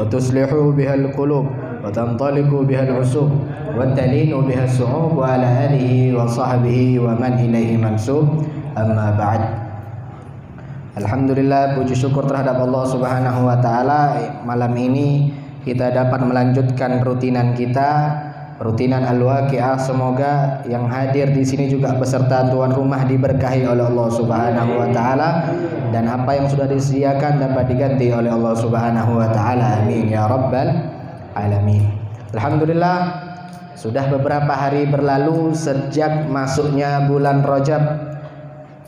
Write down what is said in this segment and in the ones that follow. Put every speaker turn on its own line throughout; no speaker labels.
وتصلح بها القلوب وتنطلق بها العصوب وتلين بها الصعوب وعلى آله وصحبه ومن إليه منسوب أما بعد. Alhamdulillah, puji syukur terhadap Allah Subhanahu wa taala. Malam ini kita dapat melanjutkan rutinan kita, rutinan Al-Waqiah. Semoga yang hadir di sini juga beserta tuan rumah diberkahi oleh Allah Subhanahu wa taala, dan apa yang sudah disediakan dapat diganti oleh Allah Subhanahu wa taala. Amin ya rabbal alamin. Alhamdulillah, sudah beberapa hari berlalu sejak masuknya bulan Rajab,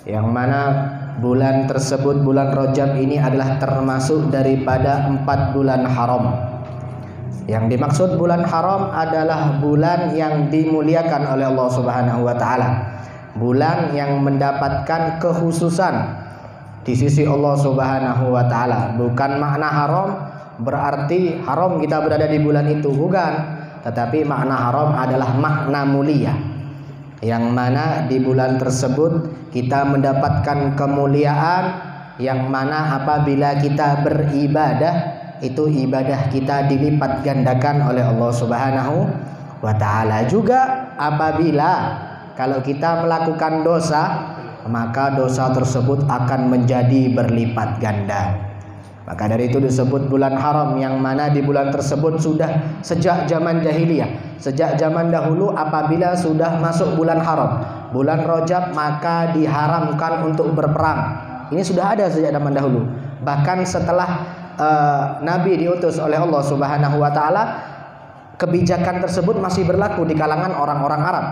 yang mana bulan tersebut, bulan Rajab ini adalah termasuk daripada 4 bulan haram. Yang dimaksud bulan haram adalah bulan yang dimuliakan oleh Allah Subhanahu wa taala, bulan yang mendapatkan kekhususan di sisi Allah Subhanahu wa taala. Bukan makna haram berarti haram kita berada di bulan itu, bukan, tetapi makna haram adalah makna mulia, yang mana di bulan tersebut kita mendapatkan kemuliaan, yang mana apabila kita beribadah, itu ibadah kita dilipat gandakan oleh Allah Subhanahu wa taala. Juga apabila kalau kita melakukan dosa, maka dosa tersebut akan menjadi berlipat ganda. Maka dari itu disebut bulan haram, yang mana di bulan tersebut sudah sejak zaman jahiliyah, sejak zaman dahulu apabila sudah masuk bulan haram, bulan Rajab, maka diharamkan untuk berperang. Ini sudah ada sejak zaman dahulu. Bahkan setelah Nabi diutus oleh Allah Subhanahu wa taala, kebijakan tersebut masih berlaku di kalangan orang-orang Arab,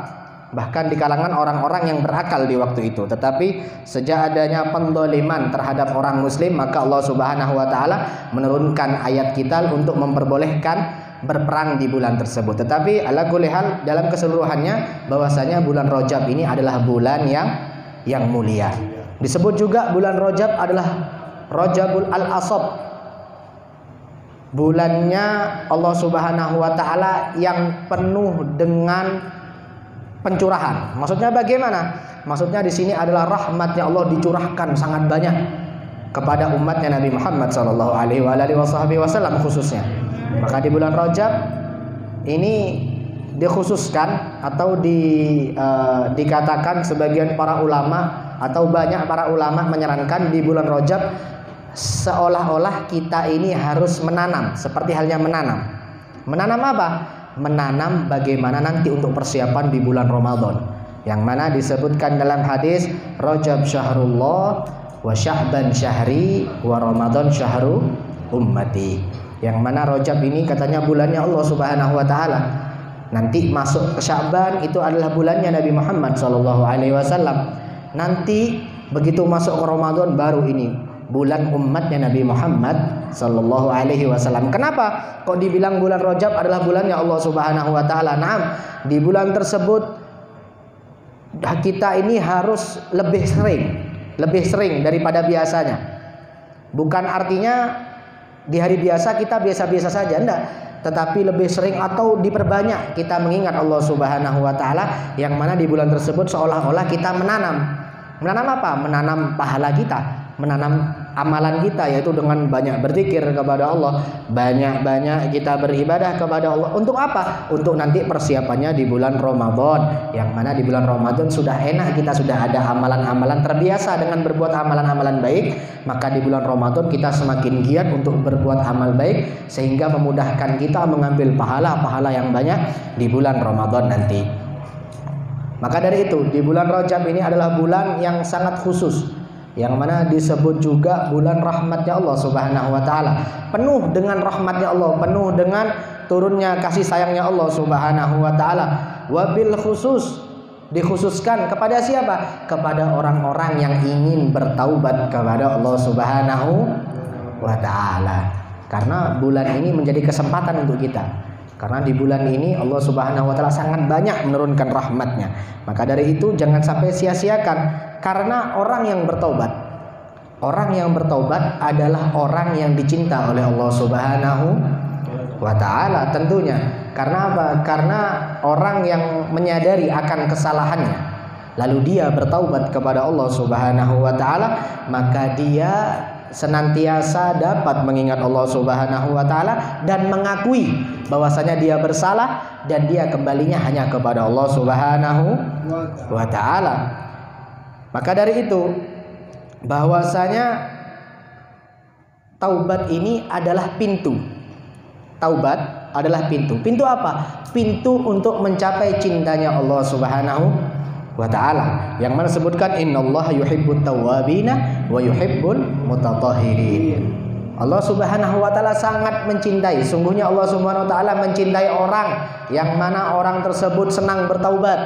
bahkan di kalangan orang-orang yang berakal di waktu itu. Tetapi sejak adanya pendoliman terhadap orang muslim, maka Allah Subhanahu wa taala menurunkan ayat qital untuk memperbolehkan berperang di bulan tersebut. Tetapi ala kulli hal, dalam keseluruhannya bahwasanya bulan Rajab ini adalah bulan yang mulia. Disebut juga bulan Rajab adalah Rajabul Al-Asab, bulannya Allah Subhanahu wa taala yang penuh dengan pencurahan. Maksudnya bagaimana? Maksudnya di sini adalah rahmatnya Allah dicurahkan sangat banyak kepada umatnya Nabi Muhammad sallallahu alaihi wasallam khususnya. Maka di bulan Rajab ini dikhususkan atau dikatakan sebagian para ulama atau banyak para ulama menyarankan di bulan Rajab seolah-olah kita ini harus menanam, seperti halnya menanam. Menanam apa? Menanam bagaimana nanti untuk persiapan di bulan Ramadan, yang mana disebutkan dalam hadis Rajab syahrullah wa Sya'ban syahri wa Ramadan syahru ummati, yang mana Rajab ini katanya bulannya Allah Subhanahu wa taala. Nanti masuk ke Sya'ban itu adalah bulannya Nabi Muhammad sallallahu alaihi wasallam. Nanti begitu masuk ke Ramadan baru ini bulan umatnya Nabi Muhammad sallallahu alaihi wasallam. Kenapa kok dibilang bulan Rajab adalah bulannya Allah Subhanahu wa taala? Nah, di bulan tersebut kita ini harus lebih sering daripada biasanya. Bukan artinya di hari biasa kita biasa-biasa saja, enggak, tetapi lebih sering atau diperbanyak kita mengingat Allah Subhanahu wa taala, yang mana di bulan tersebut seolah-olah kita menanam. Menanam apa? Menanam pahala kita, menanam amalan kita, yaitu dengan banyak berzikir kepada Allah, banyak-banyak kita beribadah kepada Allah. Untuk apa? Untuk nanti persiapannya di bulan Ramadan, yang mana di bulan Ramadan sudah enak, kita sudah ada amalan-amalan, terbiasa dengan berbuat amalan-amalan baik. Maka di bulan Ramadan kita semakin giat untuk berbuat amal baik, sehingga memudahkan kita mengambil pahala-pahala yang banyak di bulan Ramadan nanti. Maka dari itu di bulan Rajab ini adalah bulan yang sangat khusus, yang mana disebut juga bulan rahmatnya Allah Subhanahu wa taala. Penuh dengan rahmatnya Allah, penuh dengan turunnya kasih sayangnya Allah Subhanahu wa taala. Wabil khusus, dikhususkan kepada siapa? Kepada orang-orang yang ingin bertaubat kepada Allah Subhanahu wa taala. Karena bulan ini menjadi kesempatan untuk kita. Karena di bulan ini Allah Subhanahu wa taala sangat banyak menurunkan rahmatnya. Maka dari itu jangan sampai sia-siakan. Karena orang yang bertaubat adalah orang yang dicinta oleh Allah Subhanahu wa taala tentunya. Karena apa? Karena orang yang menyadari akan kesalahannya, lalu dia bertaubat kepada Allah Subhanahu wa taala, maka dia senantiasa dapat mengingat Allah Subhanahu wa taala dan mengakui bahwasanya dia bersalah dan dia kembalinya hanya kepada Allah Subhanahu wa taala. Maka dari itu bahwasanya taubat ini adalah pintu. Taubat adalah pintu. Pintu apa? Pintu untuk mencapai cintanya Allah Subhanahu wa ta'ala, yang mana sebutkan innallaha yuhibbut tawwabina wa yuhibbul mutatahhirin. Allah Subhanahu wa ta'ala sangat mencintai, sungguhnya Allah Subhanahu wa ta'ala mencintai orang yang mana orang tersebut senang bertaubat,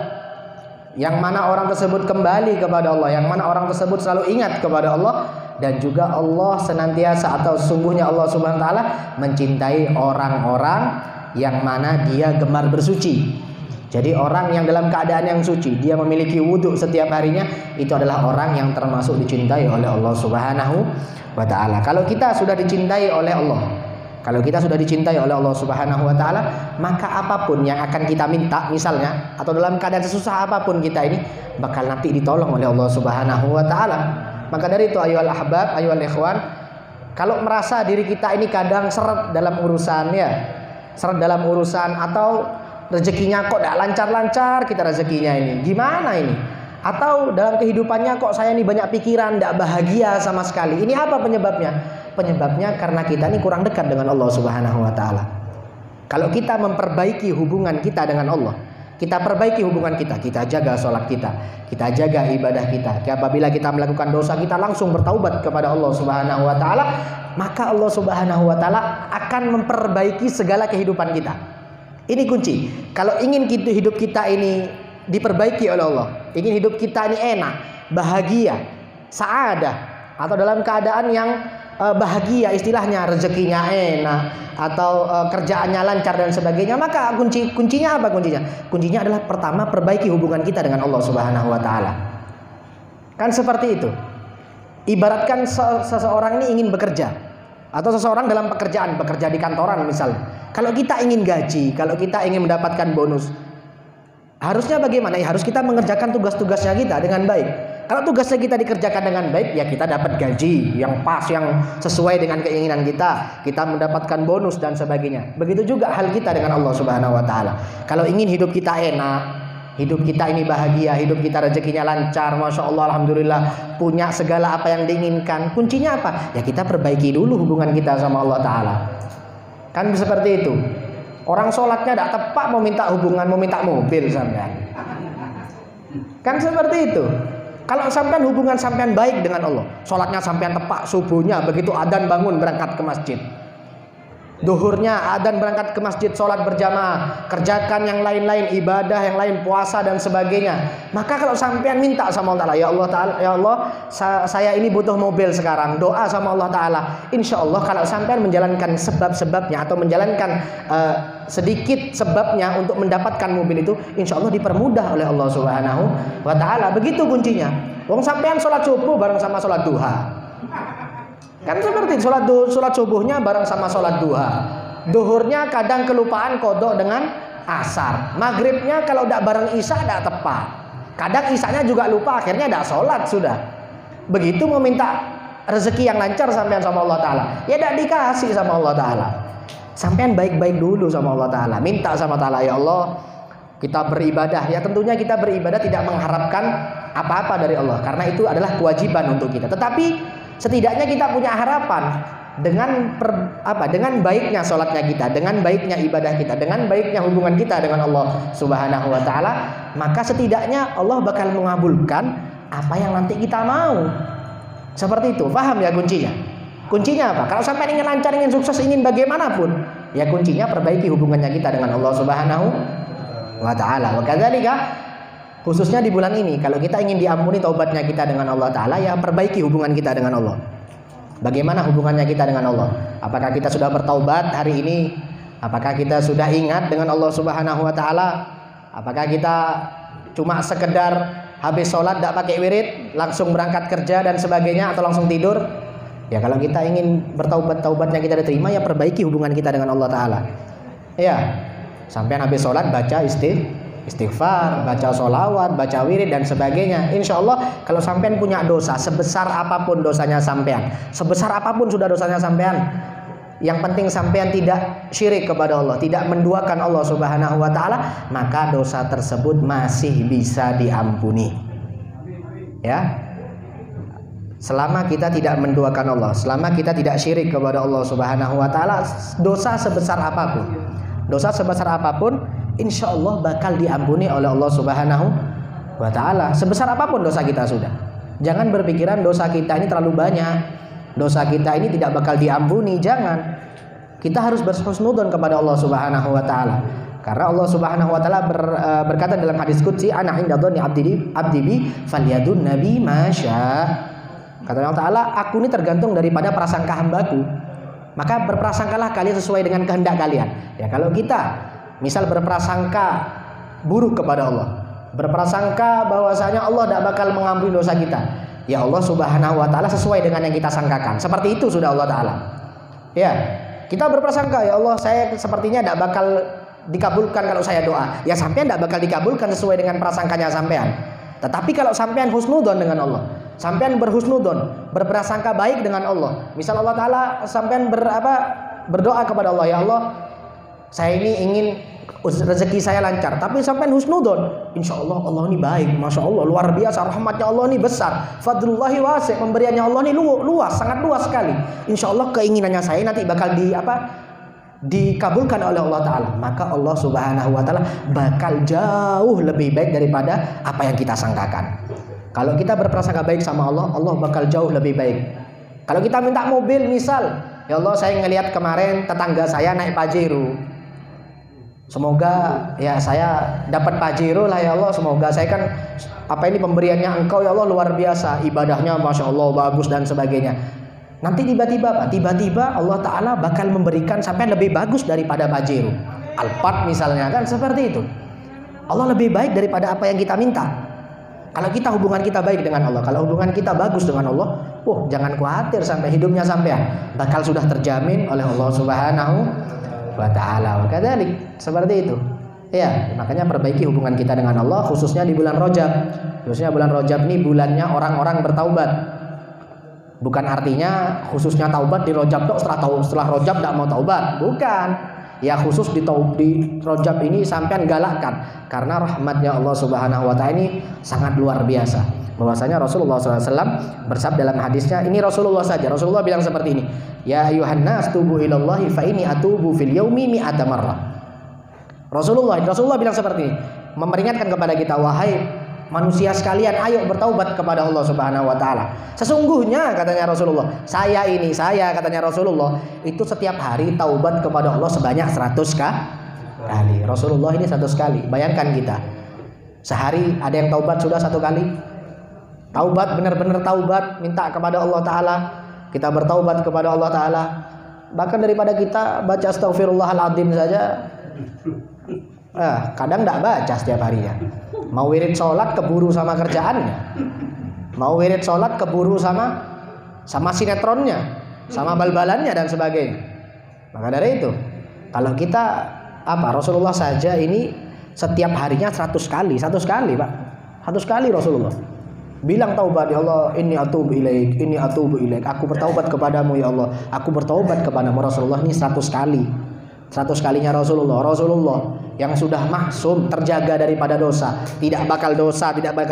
yang mana orang tersebut kembali kepada Allah, yang mana orang tersebut selalu ingat kepada Allah. Dan juga Allah senantiasa atau sungguhnya Allah Subhanahu wa ta'ala mencintai orang-orang yang mana dia gemar bersuci. Jadi orang yang dalam keadaan yang suci, dia memiliki wudhu setiap harinya, itu adalah orang yang termasuk dicintai oleh Allah Subhanahu wa ta'ala. Kalau kita sudah dicintai oleh Allah, kalau kita sudah dicintai oleh Allah Subhanahu wa ta'ala, maka apapun yang akan kita minta misalnya, atau dalam keadaan sesusah apapun kita ini, bakal nanti ditolong oleh Allah Subhanahu wa ta'ala. Maka dari itu ayyuhal ahbab, ayyuhal ikhwan, kalau merasa diri kita ini kadang seret dalam urusannya, seret dalam urusan, atau rezekinya kok tidak lancar-lancar kita rezekinya ini, gimana ini? Atau dalam kehidupannya kok saya ini banyak pikiran, tidak bahagia sama sekali. Ini apa penyebabnya? Penyebabnya karena kita ini kurang dekat dengan Allah Subhanahu wa ta'ala. Kalau kita memperbaiki hubungan kita dengan Allah, kita perbaiki hubungan kita, kita jaga sholat kita jaga ibadah kita. Apabila kita melakukan dosa, kita langsung bertaubat kepada Allah Subhanahu wa ta'ala, maka Allah Subhanahu wa ta'ala akan memperbaiki segala kehidupan kita. Ini kunci. Kalau ingin hidup kita ini diperbaiki oleh Allah, ingin hidup kita ini enak, bahagia, saadah, atau dalam keadaan yang bahagia, istilahnya rezekinya enak, atau kerjaannya lancar dan sebagainya, maka kuncinya apa? Kuncinya adalah pertama, perbaiki hubungan kita dengan Allah Subhanahu wa ta'ala. Kan seperti itu. Ibaratkan seseorang ini ingin bekerja, atau seseorang dalam pekerjaan, bekerja di kantoran misalnya. Kalau kita ingin gaji, kalau kita ingin mendapatkan bonus, harusnya bagaimana? Ya harus kita mengerjakan tugas-tugasnya kita dengan baik. Kalau tugasnya kita dikerjakan dengan baik, ya kita dapat gaji yang pas, yang sesuai dengan keinginan kita, kita mendapatkan bonus dan sebagainya. Begitu juga hal kita dengan Allah Subhanahu wa ta'ala. Kalau ingin hidup kita enak, hidup kita ini bahagia, hidup kita rezekinya lancar, Masya Allah, Alhamdulillah, punya segala apa yang diinginkan, kuncinya apa? Ya kita perbaiki dulu hubungan kita sama Allah Ta'ala. Kan seperti itu. Orang sholatnya tidak tepat, mau minta hubungan, mau minta mobil sampean. Kan seperti itu. Kalau sampean hubungan sampean baik dengan Allah, sholatnya sampean tepat, subuhnya begitu adzan bangun berangkat ke masjid, duhurnya adzan berangkat ke masjid, sholat berjamaah, kerjakan yang lain-lain, ibadah yang lain, puasa dan sebagainya. Maka kalau sampean minta sama Allah Ta'ala, ya Allah Ta'ala, ya Allah, saya ini butuh mobil sekarang, doa sama Allah Ta'ala. Insya Allah kalau sampean menjalankan sebab-sebabnya, atau menjalankan sedikit sebabnya untuk mendapatkan mobil itu, insya Allah dipermudah oleh Allah Subhanahu wa ta'ala. Begitu kuncinya. Wong sampean sholat subuh bareng sama sholat duha, kan seperti sholat subuhnya bareng sama sholat duha, duhurnya kadang kelupaan kodok dengan asar, maghribnya kalau tidak bareng isya tidak tepat, kadang isyanya juga lupa, akhirnya tidak sholat sudah. Begitu mau minta rezeki yang lancar sampean sama Allah Ta'ala, ya tidak dikasih sama Allah Ta'ala. Sampean baik-baik dulu sama Allah Ta'ala, minta sama Ta'ala, ya Allah kita beribadah, ya tentunya kita beribadah tidak mengharapkan apa-apa dari Allah, karena itu adalah kewajiban untuk kita. Tetapi setidaknya kita punya harapan dengan dengan baiknya sholatnya kita, dengan baiknya ibadah kita, dengan baiknya hubungan kita dengan Allah Subhanahu wa ta'ala, maka setidaknya Allah bakal mengabulkan apa yang nanti kita mau. Seperti itu, paham ya kuncinya? Kuncinya apa? Kalau sampai ingin lancar, ingin sukses, ingin bagaimanapun, ya kuncinya perbaiki hubungannya kita dengan Allah Subhanahu wa ta'ala. Wa kadzalika, khususnya di bulan ini, kalau kita ingin diampuni taubatnya kita dengan Allah Ta'ala, ya perbaiki hubungan kita dengan Allah. Bagaimana hubungannya kita dengan Allah? Apakah kita sudah bertaubat hari ini? Apakah kita sudah ingat dengan Allah Subhanahu wa ta'ala? Apakah kita cuma sekedar habis sholat tidak pakai wirid, langsung berangkat kerja dan sebagainya, atau langsung tidur? Ya kalau kita ingin bertaubat, taubatnya kita diterima, ya perbaiki hubungan kita dengan Allah Ta'ala. Ya, sampai habis sholat baca istighfar, baca sholawat, baca wirid dan sebagainya. Insya Allah kalau sampean punya dosa sebesar apapun dosanya sampean, sebesar apapun sudah dosanya sampean, yang penting sampean tidak syirik kepada Allah, tidak menduakan Allah Subhanahu wa taala, maka dosa tersebut masih bisa diampuni. Ya. Selama kita tidak menduakan Allah, selama kita tidak syirik kepada Allah Subhanahu wa taala, dosa sebesar apapun, dosa sebesar apapun insya Allah bakal diampuni oleh Allah Subhanahu wa ta'ala. Sebesar apapun dosa kita sudah. Jangan berpikiran dosa kita ini terlalu banyak, dosa kita ini tidak bakal diampuni. Jangan. Kita harus berhusnudzon kepada Allah Subhanahu wa ta'ala. Karena Allah Subhanahu wa ta'ala berkata dalam hadis qudsi, ana inda dzanni abdi bi falyadun nabi masya. Kata Allah Ta'ala, aku ini tergantung daripada prasangka hambaku, maka berprasangkalah kalian sesuai dengan kehendak kalian. Ya, kalau kita misal berprasangka buruk kepada Allah, berprasangka bahwasanya Allah tidak bakal mengampuni dosa kita, ya Allah Subhanahu wa ta'ala sesuai dengan yang kita sangkakan. Seperti itu sudah Allah ta'ala. Ya, kita berprasangka, ya Allah saya sepertinya tidak bakal dikabulkan kalau saya doa. Ya sampean tidak bakal dikabulkan sesuai dengan prasangkanya sampean. Tetapi kalau sampean husnudzon dengan Allah, sampean berhusnudzon, berprasangka baik dengan Allah. Misal Allah ta'ala sampean berdoa kepada Allah, ya Allah saya ini ingin rezeki saya lancar, tapi sampai husnudzon, insya Allah Allah ini baik, masya Allah luar biasa, rahmatnya Allah ini besar, fadlullahi wasi', pemberiannya Allah ini luas, sangat luas sekali. Insya Allah keinginannya saya nanti bakal dikabulkan oleh Allah Ta'ala. Maka Allah Subhanahu wa ta'ala bakal jauh lebih baik daripada apa yang kita sangkakan. Kalau kita berprasangka baik sama Allah, Allah bakal jauh lebih baik. Kalau kita minta mobil misal, ya Allah saya ngelihat kemarin tetangga saya naik Pajero, semoga ya saya dapat Pajero lah ya Allah, semoga saya kan ini pemberiannya Engkau ya Allah luar biasa, ibadahnya masya Allah bagus dan sebagainya. Nanti tiba-tiba Allah Ta'ala bakal memberikan sampai lebih bagus daripada Pajero, Alphard misalnya, kan seperti itu. Allah lebih baik daripada apa yang kita minta. Kalau kita hubungan kita baik dengan Allah, kalau hubungan kita bagus dengan Allah, jangan khawatir sampai hidupnya sampean bakal sudah terjamin oleh Allah Subhanahu wa ta'ala. Kadzalik, seperti itu. Ya, makanya perbaiki hubungan kita dengan Allah, khususnya di bulan Rajab. Khususnya bulan Rajab ini bulannya orang-orang bertaubat. Bukan artinya khususnya taubat di Rajab tok, setelah Rajab tidak mau taubat, bukan. Ya khusus di Rajab ini sampean galakkan, karena rahmatnya Allah Subhanahu wa ta'ala ini sangat luar biasa. Bahwasanya Rasulullah SAW bersabda dalam hadisnya, ini Rasulullah saja, Rasulullah bilang seperti ini, ya ayuhan nas tubu ilallahi fa inni atubu fil yaumi mi'ata marrah. Rasulullah bilang seperti ini, memperingatkan kepada kita, wahai manusia sekalian, ayo bertaubat kepada Allah Subhanahu wa ta'ala. Sesungguhnya katanya Rasulullah, saya katanya Rasulullah itu setiap hari taubat kepada Allah sebanyak 100 kali. Rasulullah ini 100 kali. Bayangkan kita sehari ada yang taubat sudah 1 kali. Taubat, benar-benar taubat, minta kepada Allah Ta'ala, kita bertaubat kepada Allah Ta'ala. Bahkan daripada kita baca astaghfirullahaladzim saja, kadang tidak baca setiap harinya. Mau wirid sholat keburu sama kerjaannya, mau wirid sholat keburu sama sinetronnya, sama bal-balannya dan sebagainya. Maka dari itu, kalau kita Rasulullah saja ini setiap harinya 100 kali Pak, 100 kali Rasulullah bilang taubat, ya Allah inni atubu ilaik, aku bertaubat kepadamu ya Allah, aku bertaubat kepadamu. Rasulullah ini 100 kali, 100 kalinya Rasulullah yang sudah maksum, terjaga daripada dosa, tidak bakal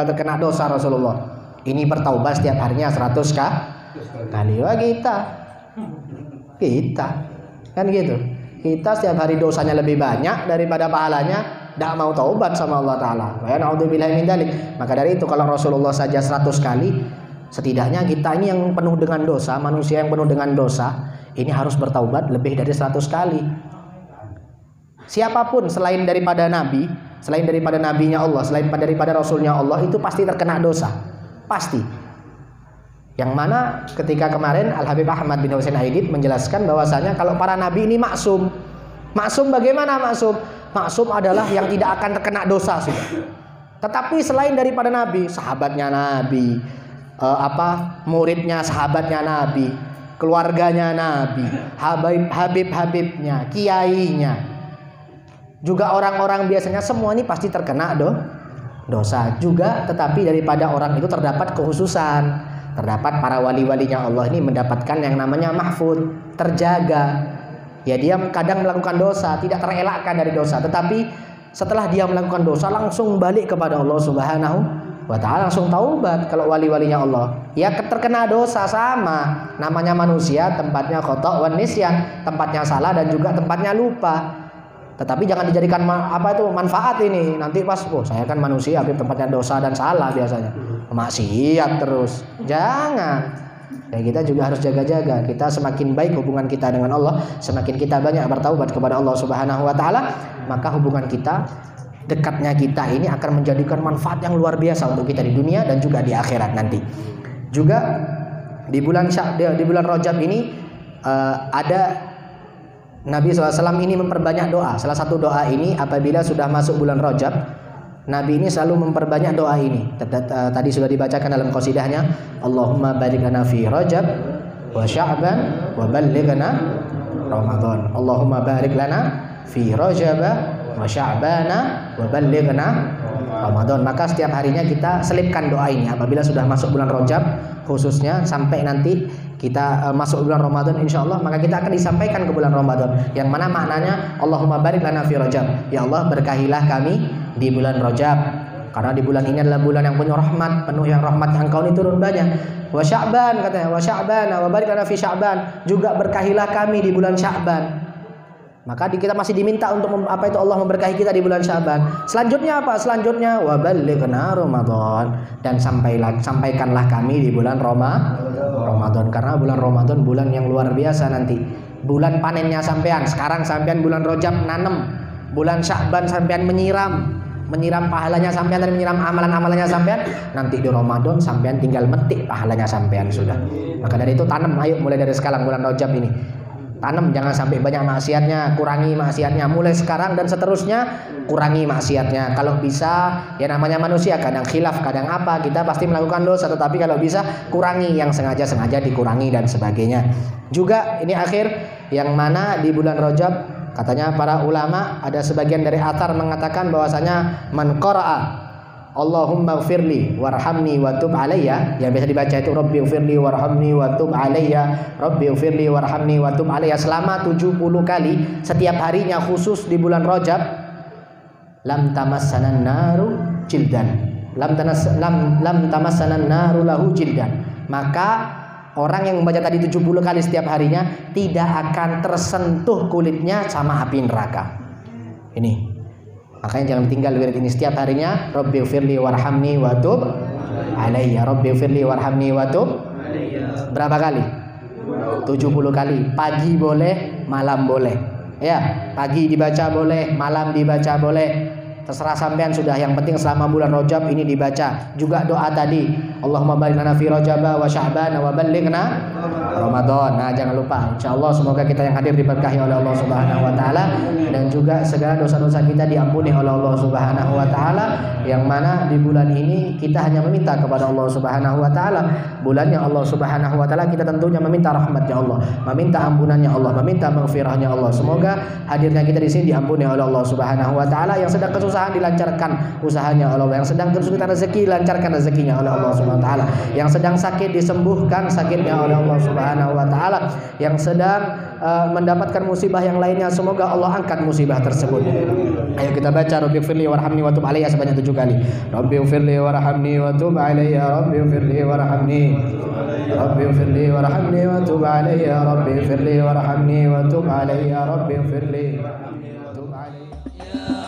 terkena dosa. Rasulullah ini bertaubat setiap harinya 100 kali. Wah kita kan gitu, kita setiap hari dosanya lebih banyak daripada pahalanya, tidak mau taubat sama Allah Ta'ala. Wa na'udzubillahi min dzalik. Maka dari itu kalau Rasulullah saja 100 kali, setidaknya kita ini yang penuh dengan dosa, manusia yang penuh dengan dosa, ini harus bertaubat lebih dari 100 kali. Siapapun selain daripada Nabi, selain daripada Nabinya Allah, selain daripada Rasulnya Allah, itu pasti terkena dosa, pasti. Yang mana ketika kemarin Al-Habib Ahmad bin Husain Aidid menjelaskan bahwasanya kalau para Nabi ini maksum. Maksum bagaimana maksum? Maksum adalah yang tidak akan terkena dosa sudah. Tetapi selain daripada Nabi, sahabatnya Nabi, muridnya sahabatnya Nabi, keluarganya Nabi, habib-habibnya, kiainya, Juga orang-orang biasanya semua ini pasti terkena dosa juga, tetapi daripada orang itu terdapat kekhususan. Terdapat para wali-walinya Allah ini mendapatkan yang namanya mahfud, terjaga. Ya dia kadang melakukan dosa, tidak terelakkan dari dosa, tetapi setelah dia melakukan dosa langsung balik kepada Allah Subhanahu wa ta'ala, langsung taubat. Kalau wali-walinya Allah ya terkena dosa sama, namanya manusia, tempatnya khata' wan nisyan, tempatnya salah dan juga tempatnya lupa. Tetapi jangan dijadikan manfaat ini. Nanti pas saya kan manusia, tempatnya dosa dan salah biasanya, maksiat terus. Jangan. Ya, kita juga harus jaga-jaga. Kita semakin baik hubungan kita dengan Allah, semakin kita banyak bertaubat kepada Allah Subhanahu wa ta'ala, maka hubungan kita, dekatnya kita ini akan menjadikan manfaat yang luar biasa untuk kita di dunia dan juga di akhirat nanti. Juga di bulan Rajab ini ada Nabi SAW ini memperbanyak doa. Salah satu doa ini apabila sudah masuk bulan Rajab, Nabi ini selalu memperbanyak doa ini. Tadi sudah dibacakan dalam qasidahnya, Allahumma barik lana fi Rajab wa Sya'ban wa ballighna Ramadan. Allahumma barik lana fi Rajab wa Sya'bana wa ballighna Ramadan. Maka setiap harinya kita selipkan doa ini apabila sudah masuk bulan Rajab, khususnya sampai nanti kita masuk bulan Ramadan insyaallah, maka kita akan disampaikan ke bulan Ramadan yang mana maknanya Allahumma barik lana fi Rajab, ya Allah berkahilah kami di bulan Rajab, karena di bulan ini adalah bulan yang penuh rahmat, penuh yang rahmat Engkau ini turun banyak. Wa Sya'ban katanya, wa Sya'ban wa barik lana fi Sya'ban, juga berkahilah kami di bulan Sya'ban. Maka kita masih diminta untuk Allah memberkahi kita di bulan Sya'ban. Selanjutnya apa? Selanjutnya wa ballighna Ramadan, dan sampaikanlah kami di bulan Ramadan, karena bulan Ramadan bulan yang luar biasa nanti. Bulan panennya sampean. Sekarang sampean bulan Rajab nanam, bulan Sya'ban sampean menyiram pahalanya sampean dan menyiram amalan-amalannya sampean. Nanti di Ramadan sampean tinggal metik pahalanya sampean sudah. Maka dari itu tanam, ayo mulai dari sekarang bulan Rajab ini. Tanam, jangan sampai banyak maksiatnya, kurangi maksiatnya mulai sekarang dan seterusnya, kurangi maksiatnya. Kalau bisa, ya namanya manusia kadang khilaf, kadang apa, kita pasti melakukan dosa, tetapi kalau bisa kurangi yang sengaja dikurangi dan sebagainya. Juga ini akhir yang mana di bulan Rajab katanya para ulama, ada sebagian dari athar mengatakan bahwasanya man qara'a Allahumma gfirli warhamni wa tub alayya, yang biasa dibaca itu Rabbi gfirli warhamni wa tub alayya, Rabbi gfirli warhamni wa tub alayya, selama 70 kali setiap harinya, khusus di bulan Rajab. Lam tamassanan naru jildan, lam tamassanan naru lahu jildan, maka orang yang membaca tadi 70 kali setiap harinya tidak akan tersentuh kulitnya sama api neraka. Ini makanya jangan tinggal wirid ini setiap harinya. Rabbi firli warhamni wa tub alayya, Rabbi firli warhamni wa tub. Berapa kali? 70 kali. Pagi boleh, malam boleh. Ya, pagi dibaca boleh, malam dibaca boleh. Terserah sampean sudah, yang penting selama bulan Rajab ini dibaca. Juga doa tadi, Allahumma barik lana fi Rajab wa Sya'ban wa ballighna Ramadan. Nah, jangan lupa, insyaallah semoga kita yang hadir diberkahi oleh Allah Subhanahu wa taala, dan juga segala dosa-dosa kita diampuni oleh Allah Subhanahu wa taala, yang mana di bulan ini kita hanya meminta kepada Allah Subhanahu wa taala. Bulannya Allah Subhanahu wa taala, kita tentunya meminta rahmatnya Allah, meminta ampunannya Allah, meminta maghfirahnya Allah. Semoga hadirnya kita di sini diampuni oleh Allah Subhanahu wa taala. Yang sedang kesusahan dilancarkan usahanya oleh Allah, yang sedang kesulitan rezeki dilancarkan rezekinya oleh Allah Subhanahu wa taala, yang sedang sakit disembuhkan sakitnya oleh Allah Subhanahu wa taala, yang sedang mendapatkan musibah yang lainnya semoga Allah angkat musibah tersebut. Ayo kita baca Rabbighfirli warhamni wa tub alayya sebanyak 7 kali. Rabbighfirli warhamni wa tub alayya, Rabbighfirli warhamni, Rabbighfirli warhamni wa tub alayya, Rabbighfirli warhamni wa tub alayya, Rabbighfirli wa tub alayya.